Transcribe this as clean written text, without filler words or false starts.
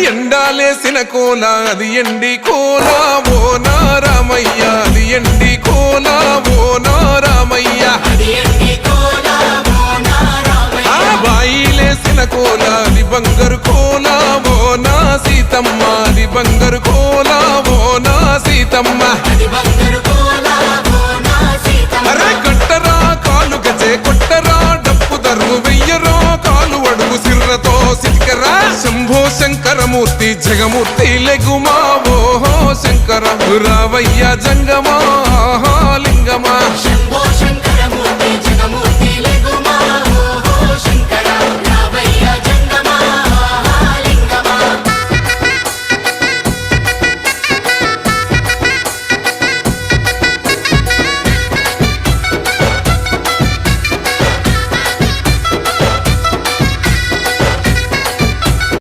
ఎండాలేసిన కోల అది ఎండి కోల ఓ నారామయ్య అది ఎండి కోల ఓ నారామయ్య బాయిలేసిన కోల అది బంగారు కోల ఓ నా సీతమ్మ అది బంగారు కోల ఓ నా సీతమ్మ అరే కట్టరా కాలు గజే కొట్టరా డప్పు దరు వెయ్యరో కాలు అడుగు సిర్రతో సిటికరా శంభో శంకరమూర్తి జగమూర్తి లెగుమా ఓహో శంకర రావయ్య జంగమా లింగమా.